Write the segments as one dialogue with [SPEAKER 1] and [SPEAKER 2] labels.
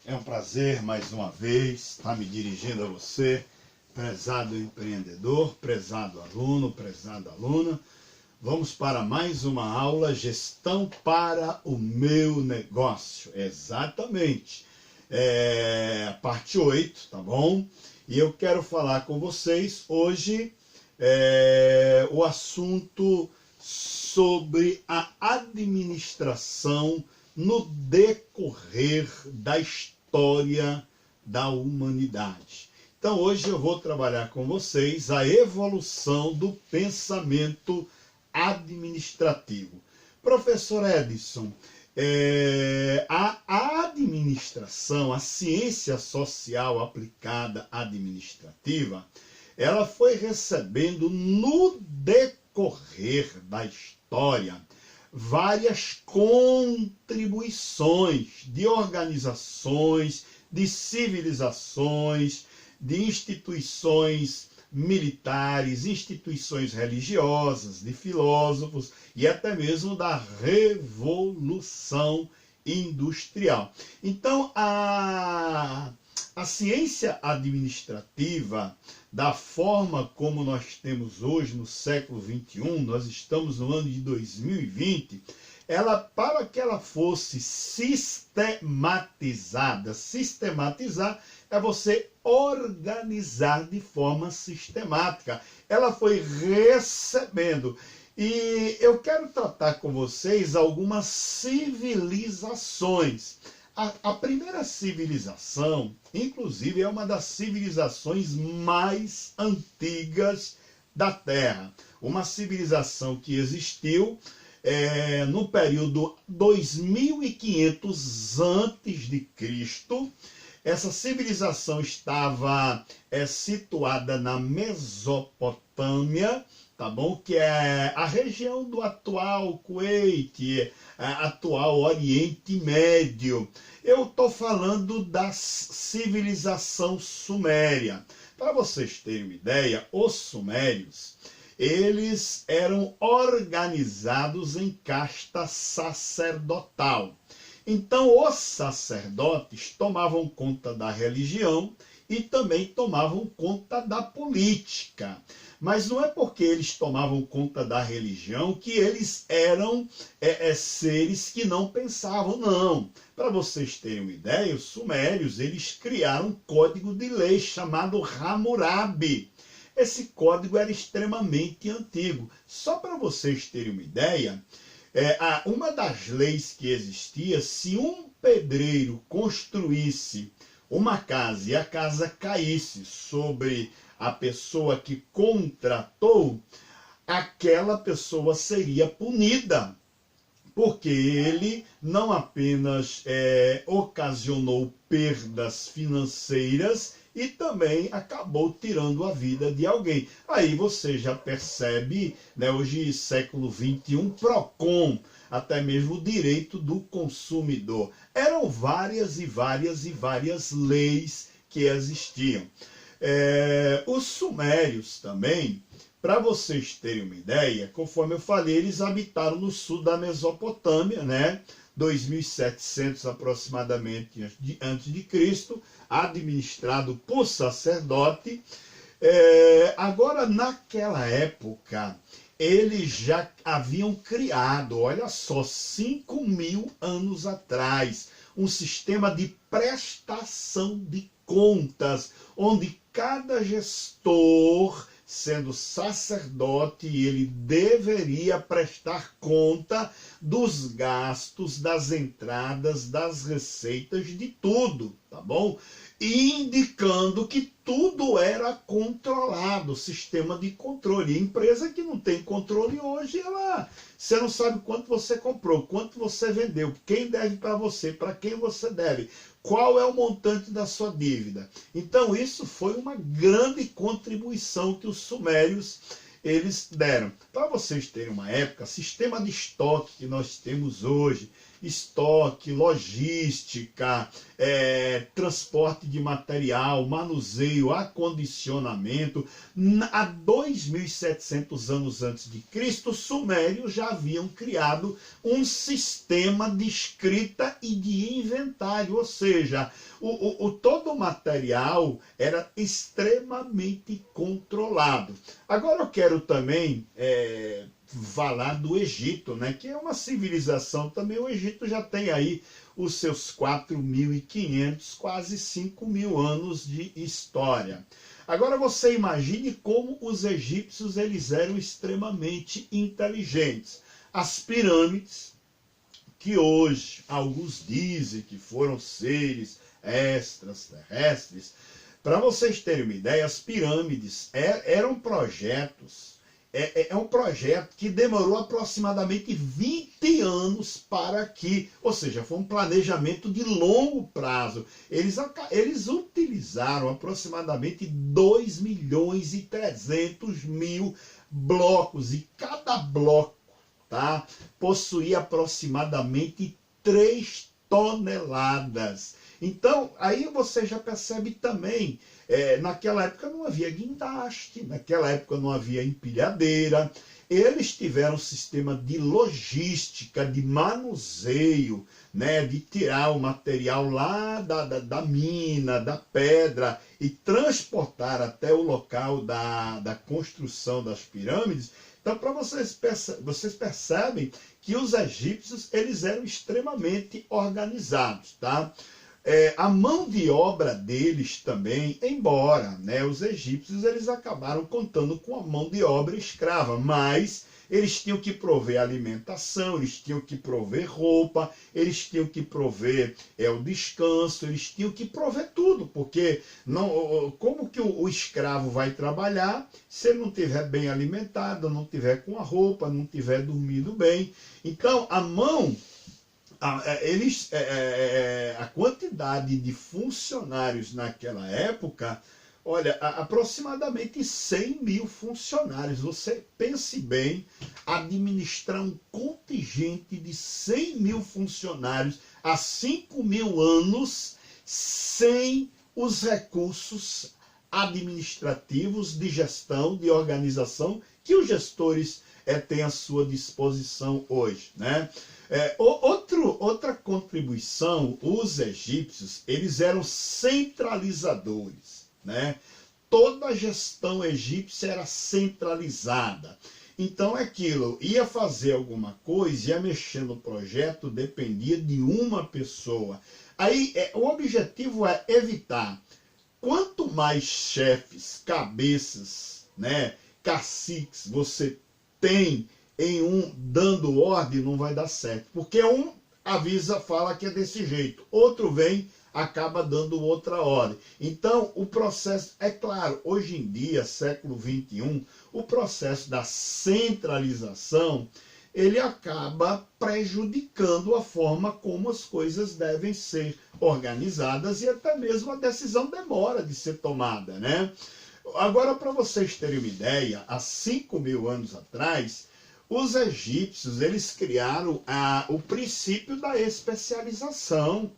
[SPEAKER 1] É um prazer mais uma vez estar me dirigindo a você, prezado empreendedor, prezado aluno, prezada aluna. Vamos para mais uma aula, Gestão para o Meu Negócio. Exatamente. Parte 8, tá bom? E eu quero falar com vocês hoje o assunto sobre a administração no decorrer da história da humanidade. Então hoje eu vou trabalhar com vocês a evolução do pensamento administrativo. Professor Edson, a administração, a ciência social aplicada administrativa, ela foi recebendo no decorrer da história várias contribuições de organizações, de civilizações, de instituições militares, instituições religiosas, de filósofos e até mesmo da Revolução Industrial. Então, a ciência administrativa, da forma como nós temos hoje no século XXI, nós estamos no ano de 2020, para que ela fosse sistematizada, sistematizar é você organizar de forma sistemática. Ela foi recebendo. E eu quero tratar com vocês algumas civilizações. A primeira civilização, inclusive, é uma das civilizações mais antigas da Terra. Uma civilização que existiu no período 2500 a.C. Essa civilização estava situada na Mesopotâmia, tá bom? Que é a região do atual Kuwait, atual Oriente Médio. Eu estou falando da civilização suméria. Para vocês terem uma ideia, os sumérios, eles eram organizados em casta sacerdotal. Então, os sacerdotes tomavam conta da religião e também tomavam conta da política. Mas não é porque eles tomavam conta da religião que eles eram seres que não pensavam, não. Para vocês terem uma ideia, os sumérios, eles criaram um código de lei chamado Hammurabi. Esse código era extremamente antigo. Só para vocês terem uma ideia, uma das leis que existia, se um pedreiro construísse uma casa e a casa caísse sobre a pessoa que contratou, aquela pessoa seria punida, porque ele não apenas ocasionou perdas financeiras e também acabou tirando a vida de alguém. Aí você já percebe, né, hoje século XXI, PROCON, até mesmo o direito do consumidor. Eram várias e várias leis que existiam. Os sumérios também, para vocês terem uma ideia, conforme eu falei, eles habitaram no sul da Mesopotâmia, né? 2700 aproximadamente antes de Cristo, administrado por sacerdote. Agora, naquela época, eles já haviam criado, olha só, 5.000 anos atrás, um sistema de prestação de contas, onde cada gestor, sendo sacerdote, ele deveria prestar conta dos gastos, das entradas, das receitas, de tudo, tá bom? Indicando que tudo era controlado, sistema de controle. A empresa que não tem controle hoje, você não sabe quanto você comprou, quanto você vendeu, quem deve para você, para quem você deve, qual é o montante da sua dívida. Então isso foi uma grande contribuição que os sumérios eles deram. Para vocês terem uma época, sistema de estoque que nós temos hoje, estoque, logística, transporte de material, manuseio, acondicionamento. Há 2.700 anos antes de Cristo, os sumérios já haviam criado um sistema de escrita e de inventário, ou seja, todo o material era extremamente controlado. Agora eu quero também falar do Egito, né, que é uma civilização também. O Egito já tem aí os seus 4.500, quase 5.000 anos de história. Agora você imagine como os egípcios eles eram extremamente inteligentes. As pirâmides, que hoje alguns dizem que foram seres extraterrestres, para vocês terem uma ideia, as pirâmides eram projetos. É um projeto que demorou aproximadamente 20 anos para que, ou seja, foi um planejamento de longo prazo. Eles utilizaram aproximadamente 2.300.000 blocos, e cada bloco, tá, possuía aproximadamente 3 toneladas. Então, aí você já percebe também, naquela época não havia guindaste, naquela época não havia empilhadeira. Eles tiveram um sistema de logística, de manuseio, né, de tirar o material lá da mina, da pedra, e transportar até o local da construção das pirâmides. Então, para vocês percebem que os egípcios eles eram extremamente organizados, tá? A mão de obra deles também, embora, né, os egípcios eles acabaram contando com a mão de obra escrava, mas eles tinham que prover alimentação, eles tinham que prover roupa, eles tinham que prover o descanso, eles tinham que prover tudo, porque como que o escravo vai trabalhar se ele não estiver bem alimentado, não estiver com a roupa, não estiver dormindo bem? Então, a quantidade de funcionários naquela época, olha, aproximadamente 100.000 funcionários. Você pense bem, administrar um contingente de 100.000 funcionários há 5.000 anos sem os recursos administrativos, de gestão, de organização que os gestores têm à sua disposição hoje, né? Outra contribuição, os egípcios, eles eram centralizadores, né? Toda a gestão egípcia era centralizada. Então aquilo, ia fazer alguma coisa, ia mexer no projeto, dependia de uma pessoa. Aí o objetivo é evitar, quanto mais chefes, cabeças, né, caciques você tem em um dando ordem, não vai dar certo. Porque um avisa, fala que é desse jeito. Outro vem, acaba dando outra ordem. Então, o processo, é claro, hoje em dia, século XXI, o processo da centralização, ele acaba prejudicando a forma como as coisas devem ser organizadas, e até mesmo a decisão demora de ser tomada, né? Agora, para vocês terem uma ideia, há 5.000 anos atrás, os egípcios, eles criaram o princípio da especialização.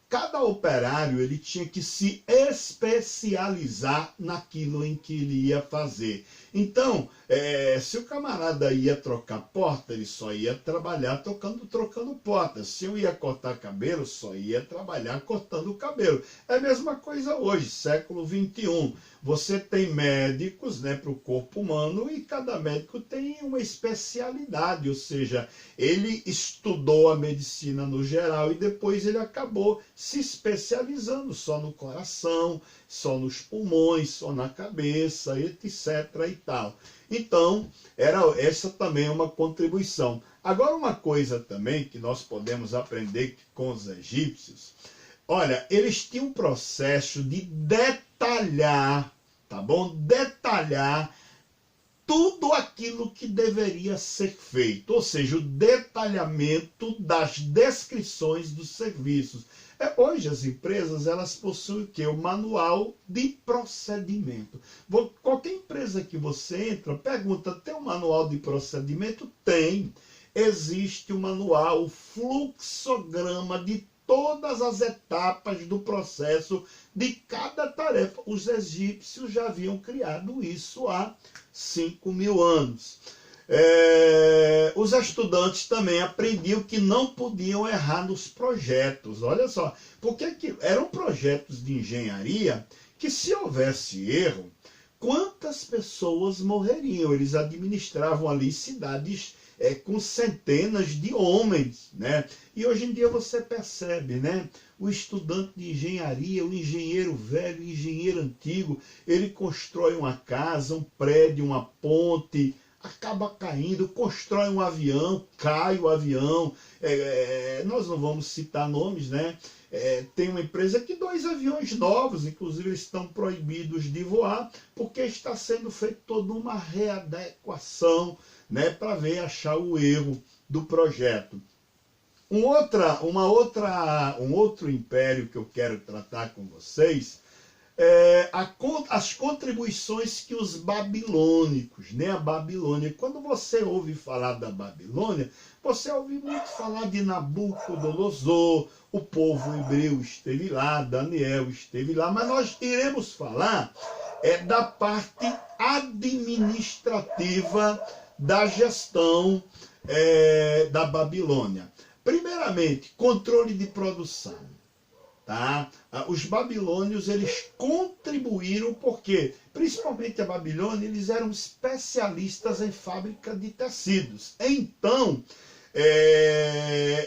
[SPEAKER 1] Cada operário ele tinha que se especializar naquilo em que ele ia fazer. Então, se o camarada ia trocar porta, ele só ia trabalhar trocando portas. Se eu ia cortar cabelo, só ia trabalhar cortando o cabelo. É a mesma coisa hoje, século XXI. Você tem médicos, né, para o corpo humano, e cada médico tem uma especialidade, ou seja, ele estudou a medicina no geral e depois ele acabou se especializando só no coração, só nos pulmões, só na cabeça, etc. e tal. Então, essa também é uma contribuição. Agora, uma coisa também que nós podemos aprender com os egípcios, olha, eles tinham um processo de detalhar, tá bom? Detalhar tudo aquilo que deveria ser feito, ou seja, o detalhamento das descrições dos serviços. Hoje as empresas, elas possuem o quê? O manual de procedimento. Qualquer empresa que você entra, pergunta, tem um manual de procedimento? Tem. existe o manual, o fluxograma de todas as etapas do processo de cada tarefa. Os egípcios já haviam criado isso há 5.000 anos. Os estudantes também aprendiam que não podiam errar nos projetos. Olha só, porque eram projetos de engenharia que, se houvesse erro, quantas pessoas morreriam? Eles administravam ali cidades com centenas de homens, né? E hoje em dia você percebe, né? O estudante de engenharia, o engenheiro velho, o engenheiro antigo, ele constrói uma casa, um prédio, uma ponte, acaba caindo, constrói um avião, cai o avião. Nós não vamos citar nomes, né? Tem uma empresa que 2 aviões novos, inclusive eles estão proibidos de voar, porque está sendo feita toda uma readequação, né, para achar o erro do projeto. Um outro império que eu quero tratar com vocês as contribuições que os babilônicos, né, a Babilônia. Quando você ouve falar da Babilônia, você ouve muito falar de Nabucodonosor, o povo hebreu esteve lá, Daniel esteve lá, mas nós iremos falar da parte administrativa da gestão da Babilônia. Primeiramente, controle de produção. Tá? Os babilônios, eles contribuíram porque, principalmente a Babilônia, eles eram especialistas em fábrica de tecidos. Então,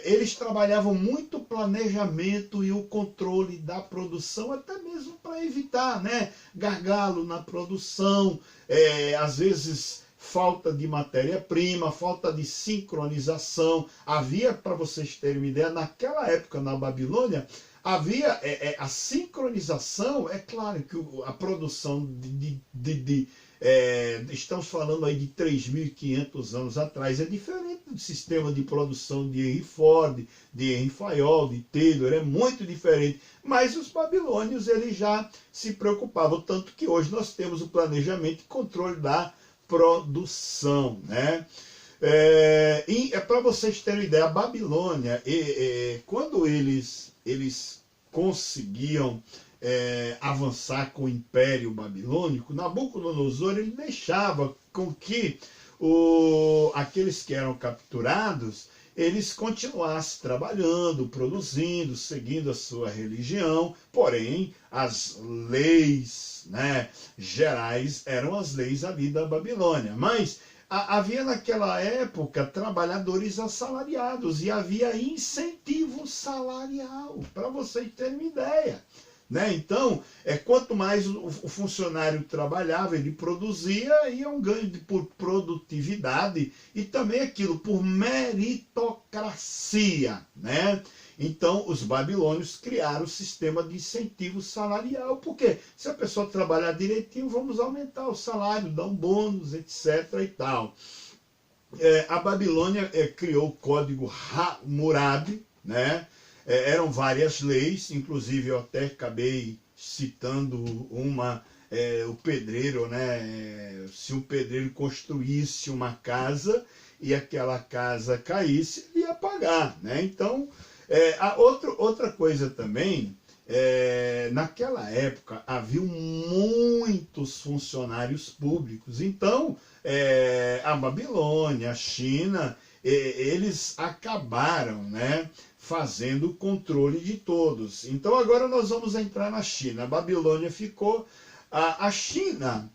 [SPEAKER 1] eles trabalhavam muito o planejamento e o controle da produção, até mesmo para evitar, né, gargalo na produção, às vezes falta de matéria-prima, falta de sincronização. Havia, para vocês terem uma ideia, naquela época na Babilônia, havia a sincronização. É claro que a produção estamos falando aí de 3.500 anos atrás, é diferente do sistema de produção de Henry Ford, de Henry Fayol, de Taylor, é muito diferente. Mas os babilônios, eles já se preocupavam, tanto que hoje nós temos o planejamento e controle da produção, né? E para vocês terem ideia, a Babilônia, quando eles conseguiam avançar com o Império Babilônico, Nabucodonosor, ele deixava com que aqueles que eram capturados, eles continuassem trabalhando, produzindo, seguindo a sua religião, porém as leis, né, gerais eram as leis ali da Babilônia. Mas havia naquela época trabalhadores assalariados e havia incentivo salarial, para vocês terem uma ideia. Né? Então, quanto mais o funcionário trabalhava, ele produzia, e um ganho por produtividade, e também aquilo por meritocracia. Né? Então, os babilônios criaram o sistema de incentivo salarial, porque se a pessoa trabalhar direitinho, vamos aumentar o salário, dar um bônus, etc. e tal. A Babilônia criou o Código Hammurabi, né? Eram várias leis, inclusive eu até acabei citando o pedreiro, né? Se um pedreiro construísse uma casa e aquela casa caísse, ele ia pagar, né? Então, outra coisa também, naquela época havia muitos funcionários públicos. Então, a Babilônia, a China, eles acabaram, né, fazendo o controle de todos. Então agora nós vamos entrar na China. A Babilônia ficou. A China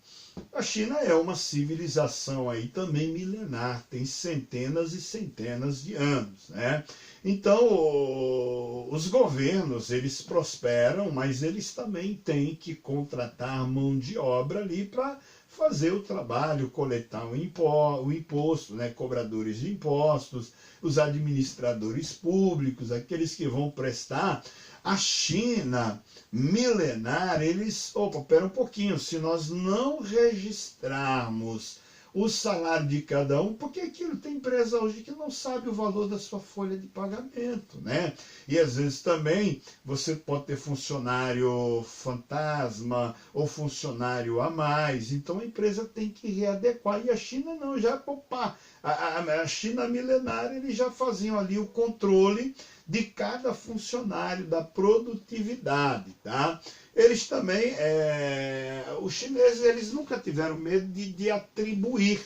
[SPEAKER 1] é uma civilização aí também milenar, tem centenas e centenas de anos, né? Então, os governos, eles prosperam, mas eles também têm que contratar mão de obra ali para fazer o trabalho, coletar o imposto, né? Cobradores de impostos, os administradores públicos, aqueles que vão prestar. A China milenar, eles... Opa, pera um pouquinho, se nós não registrarmos o salário de cada um, porque aquilo tem empresa hoje que não sabe o valor da sua folha de pagamento, né? E às vezes também você pode ter funcionário fantasma ou funcionário a mais, então a empresa tem que readequar. E a China não, já, opa, A China milenária, eles já faziam ali o controle de cada funcionário, da produtividade, tá? Eles também, os chineses, eles nunca tiveram medo de atribuir.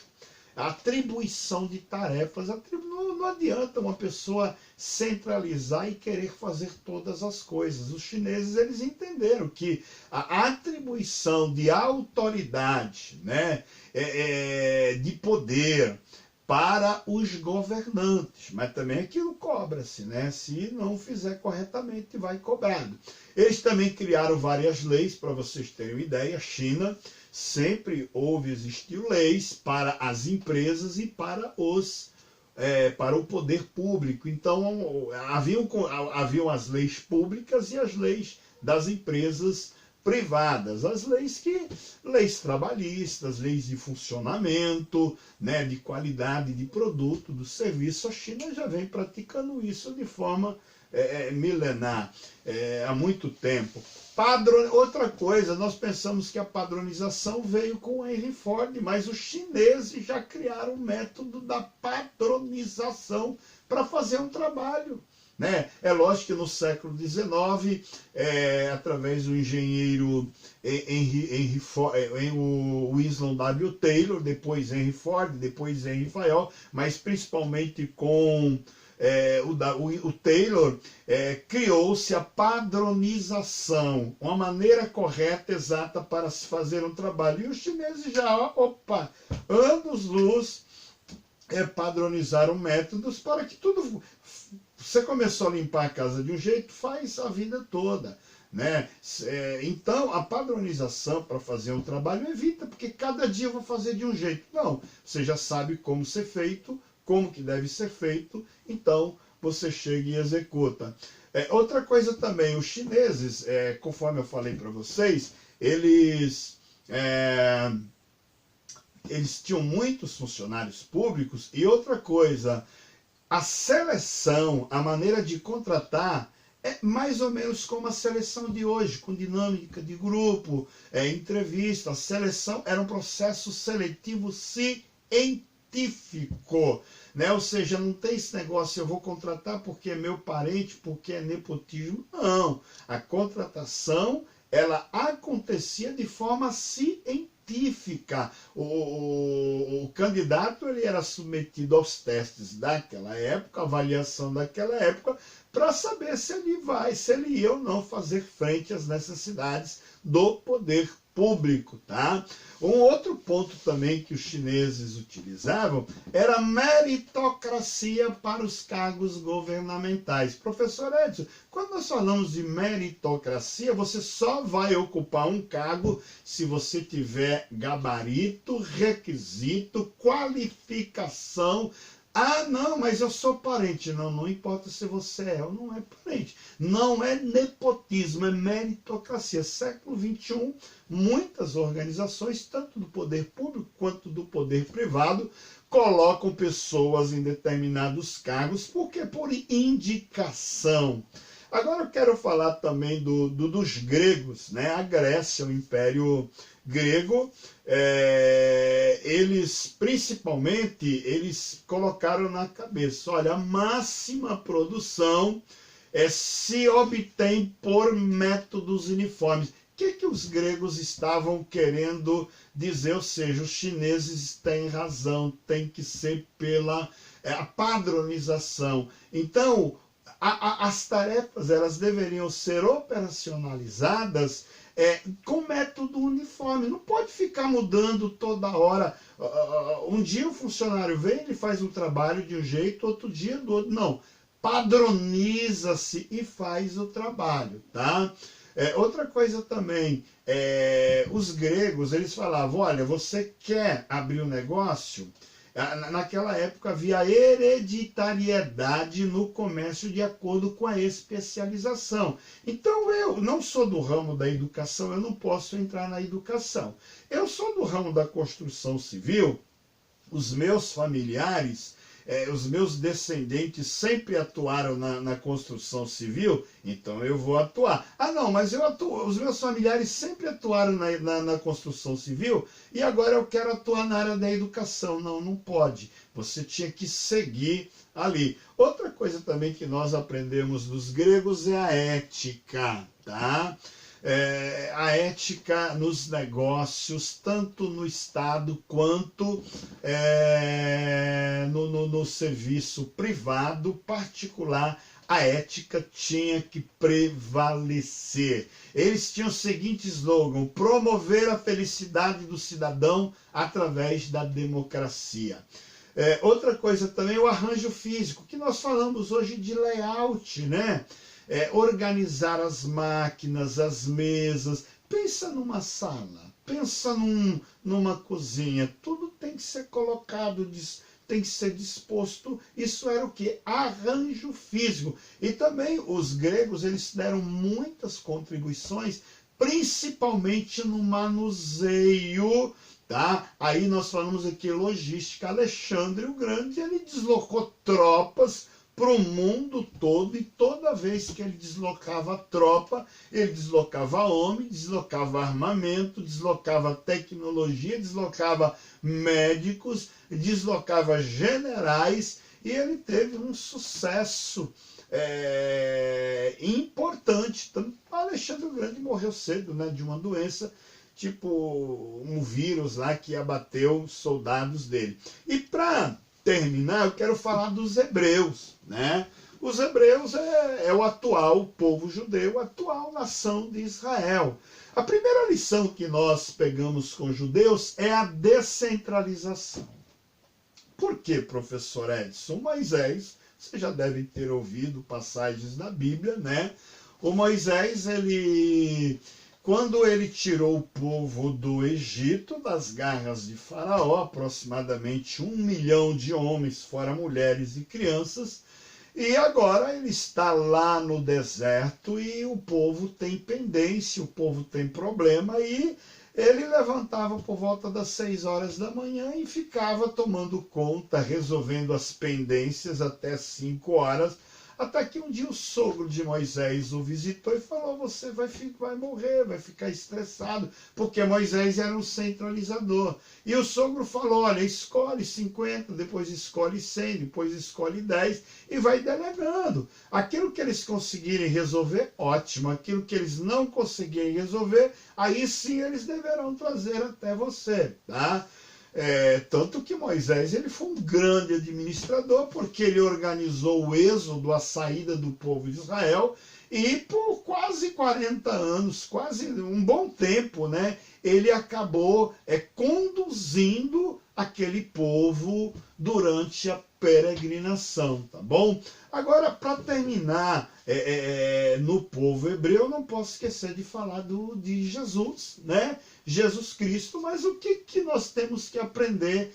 [SPEAKER 1] A atribuição de tarefas, não adianta uma pessoa centralizar e querer fazer todas as coisas. Os chineses, eles entenderam que a atribuição de autoridade, né, de poder para os governantes, mas também aquilo cobra-se, né? Se não fizer corretamente, vai cobrado. Eles também criaram várias leis, para vocês terem uma ideia. A China sempre existiu leis para as empresas e para o poder público. Então, haviam as leis públicas e as leis das empresas privadas. As leis trabalhistas, leis de funcionamento, né, de qualidade de produto, do serviço. A China já vem praticando isso de forma milenar, há muito tempo. Outra coisa, nós pensamos que a padronização veio com Henry Ford, mas os chineses já criaram o método da padronização para fazer um trabalho. Né? É lógico que no século XIX, através do engenheiro Winslow W. Taylor, depois Henry Ford, depois Henry Fayol, mas principalmente com o Taylor, criou-se a padronização, uma maneira correta, exata para se fazer um trabalho. E os chineses já, anos-luz, padronizaram métodos para que tudo... Você começou a limpar a casa de um jeito, faz a vida toda. Né? Então, a padronização para fazer um trabalho evita, porque cada dia eu vou fazer de um jeito. Não, você já sabe como ser feito, como que deve ser feito, então você chega e executa. Outra coisa também, os chineses, conforme eu falei para vocês, eles tinham muitos funcionários públicos. E outra coisa, a seleção, a maneira de contratar, é mais ou menos como a seleção de hoje, com dinâmica de grupo, entrevista. A seleção era um processo seletivo científico, né? Ou seja, não tem esse negócio, eu vou contratar porque é meu parente, porque é nepotismo. Não, a contratação, ela acontecia de forma científica. O candidato, ele era submetido aos testes daquela época, avaliação daquela época, para saber se ele ia ou não fazer frente às necessidades do poder público, tá? Um outro ponto também que os chineses utilizavam era a meritocracia para os cargos governamentais. Professor Edson, quando nós falamos de meritocracia, você só vai ocupar um cargo se você tiver gabarito, requisito, qualificação. Ah, não, mas eu sou parente. Não, não importa se você é ou não é parente. Não é nepotismo, é meritocracia. Século XXI, muitas organizações, tanto do poder público quanto do poder privado, colocam pessoas em determinados cargos, porque por indicação. Agora eu quero falar também dos gregos, né? A Grécia, o Império Grego, eles colocaram na cabeça, olha, a máxima produção se obtém por métodos uniformes. O que os gregos estavam querendo dizer? Ou seja, os chineses têm razão, tem que ser pela a padronização. Então, as tarefas, elas deveriam ser operacionalizadas com método uniforme. Não pode ficar mudando toda hora. Um dia o funcionário vem, ele faz um trabalho de um jeito, outro dia do outro. Não, padroniza-se e faz o trabalho, tá? Outra coisa também, os gregos, eles falavam, olha, você quer abrir um negócio? Naquela época havia hereditariedade no comércio de acordo com a especialização. Então eu não sou do ramo da educação, eu não posso entrar na educação. Eu sou do ramo da construção civil, os meus familiares, os meus descendentes sempre atuaram na construção civil, então eu vou atuar. Ah não, mas os meus familiares sempre atuaram na construção civil e agora eu quero atuar na área da educação. Não, não pode. Você tinha que seguir ali. Outra coisa também que nós aprendemos dos gregos é a ética, tá? A ética nos negócios, tanto no Estado quanto no serviço privado, particular, a ética tinha que prevalecer. Eles tinham o seguinte slogan: promover a felicidade do cidadão através da democracia. Outra coisa também, o arranjo físico, que nós falamos hoje de layout, né? Organizar as máquinas, as mesas. Pensa numa sala, pensa numa cozinha, tudo tem que ser colocado, tem que ser disposto. Isso era o que? Arranjo físico. E também os gregos, eles deram muitas contribuições, principalmente no manuseio. Tá? Aí nós falamos aqui logística. Alexandre o Grande, ele deslocou tropas para o mundo todo, e toda vez que ele deslocava tropa, ele deslocava homem, deslocava armamento, deslocava tecnologia, deslocava médicos, deslocava generais, e ele teve um sucesso importante. Então, Alexandre o Grande morreu cedo, né, de uma doença, tipo um vírus lá que abateu soldados dele. E para terminar, eu quero falar dos hebreus, né? Os hebreus é o atual povo judeu, a atual nação de Israel. A primeira lição que nós pegamos com os judeus é a descentralização. Por que, professor Edson? Moisés, você já deve ter ouvido passagens da Bíblia, né? O Moisés, quando ele tirou o povo do Egito, das garras de Faraó, aproximadamente 1 milhão de homens, fora mulheres e crianças, e agora ele está lá no deserto e o povo tem pendência, o povo tem problema, e ele levantava por volta das 6 horas da manhã e ficava tomando conta, resolvendo as pendências até 5 horas, até que um dia o sogro de Moisés o visitou e falou: você vai morrer, vai ficar estressado, porque Moisés era um centralizador. E o sogro falou: olha, escolhe 50, depois escolhe 100, depois escolhe 10, e vai delegando. Aquilo que eles conseguirem resolver, ótimo. Aquilo que eles não conseguirem resolver, aí sim eles deverão trazer até você, tá? Tanto que Moisés, ele foi um grande administrador, porque ele organizou o êxodo, a saída do povo de Israel, e por quase 40 anos, quase um bom tempo, né, ele acabou conduzindo aquele povo durante a peregrinação, tá bom? Agora, para terminar, no povo hebreu, não posso esquecer de falar de Jesus, né? Jesus Cristo, mas o que nós temos que aprender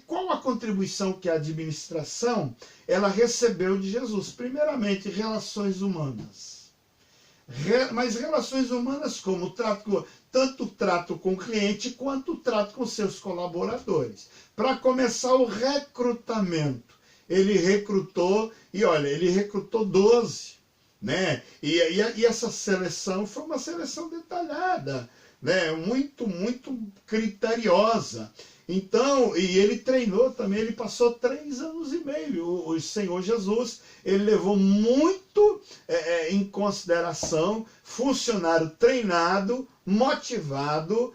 [SPEAKER 1] qual a contribuição que a administração ela recebeu de Jesus? Primeiramente, relações humanas. Mas relações humanas como tanto o trato com o cliente quanto o trato com seus colaboradores. Para começar, o recrutamento. Ele recrutou, e olha, ele recrutou 12, né? E essa seleção foi uma seleção detalhada, né? Muito, muito criteriosa. Então, e ele treinou também, ele passou 3 anos e meio. O Senhor Jesus, ele levou muito em consideração funcionário treinado, motivado,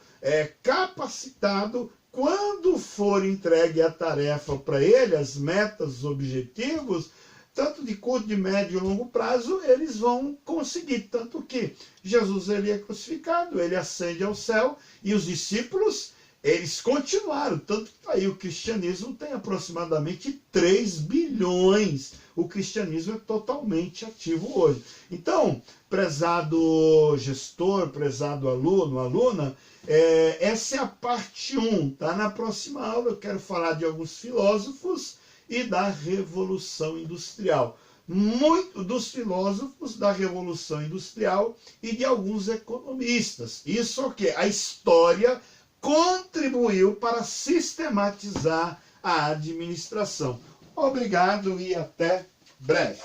[SPEAKER 1] capacitado. Quando for entregue a tarefa para ele, as metas, os objetivos, tanto de curto, de médio e longo prazo, eles vão conseguir. Tanto que Jesus, ele é crucificado, ele ascende ao céu, e os discípulos, eles continuaram. Tanto que aí o cristianismo tem aproximadamente 3 bilhões. O cristianismo é totalmente ativo hoje. Então, prezado gestor, prezado aluno, aluna, essa é a parte 1. Tá? Na próxima aula eu quero falar de alguns filósofos e da Revolução Industrial. Muito dos filósofos da Revolução Industrial e de alguns economistas. Isso é o quê? A história contribuiu para sistematizar a administração. Obrigado e até breve.